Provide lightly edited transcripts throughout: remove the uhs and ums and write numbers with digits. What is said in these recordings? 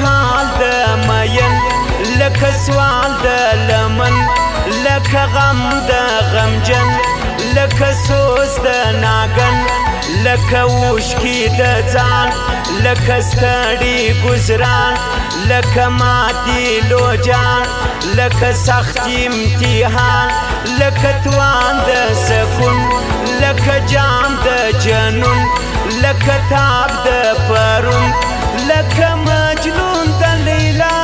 حال د مین لکه سوال د لمن لکه غم د غمجن لکه سوز د ناګن لکه اوښکې د ځان لکه ستړي ګزران لکه ماتې لوجان لکه سخت امتحان لکه توان د سکون لکه جام د جنون لکه تاب د پرون لکه مجنون د لیلا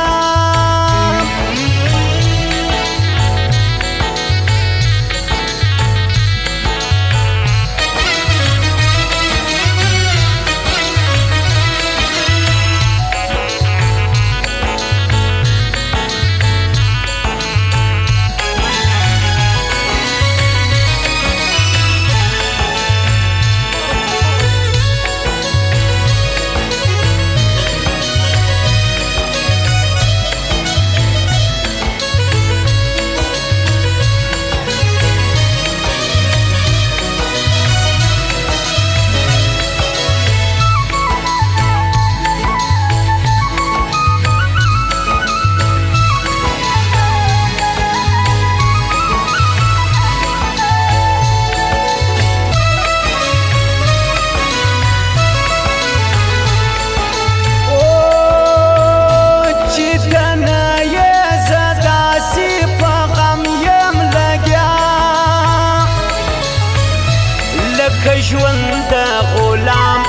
لکه ژوند د غلام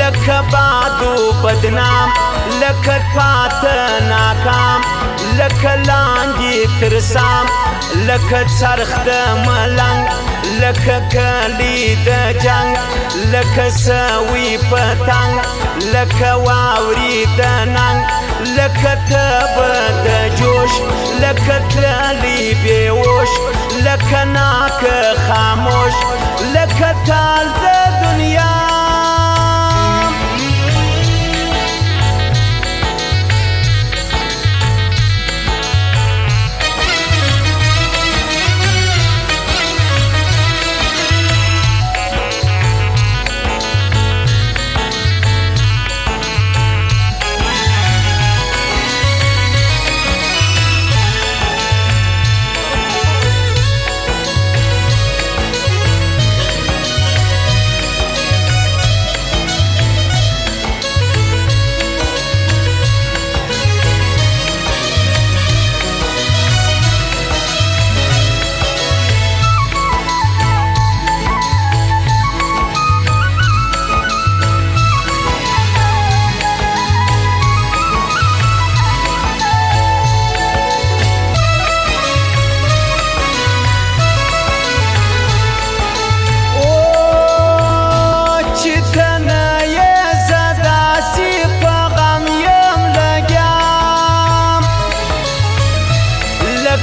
لکه بادو بدنام لکه پاته ناکام لکه لاندې ترسام لکه څرخ د ملنګ لکه کلی د جنگ لکه سوي پتنګ لکه واوري د ننګ لکه تبه د جوش لکه تللی بیوش لکه ناکه خاموش لکه تال د دنیا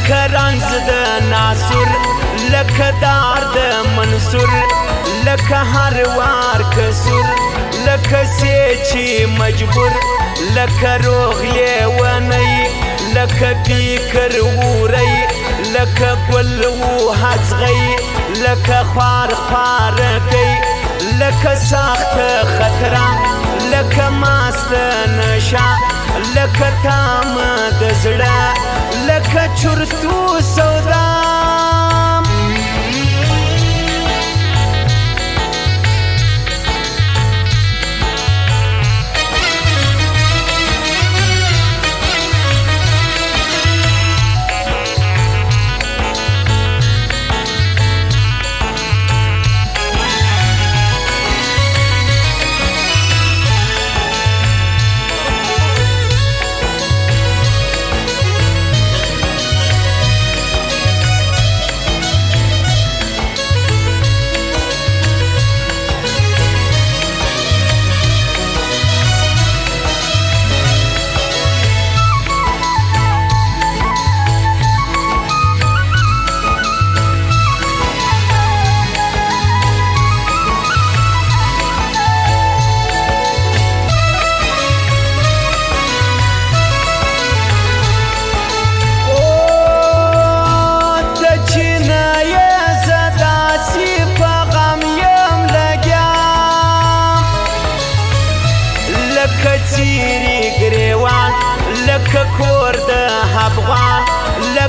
لکه رنز د ناصر لکه دار د منصور لکه هر وار کسور لکه سیچی مجبور لکه روغ لیونی لکه پیکر وری لکه گل و حزغی لکه خوار خوارکی لکه سخت خطره لکه ماست نشه لکه تام د زړه لکه چرتو سودا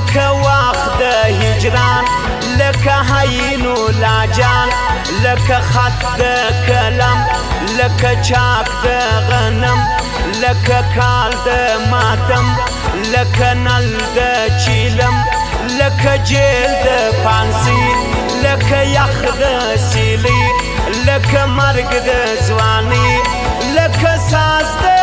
لك واخد هجران لك هين ولاجان لك خط كلام لك شاك غنم لك كال ماتم لك نل شيلم لك جلد فانسي لك يخد سيلي لك مرقد زواني لك ساز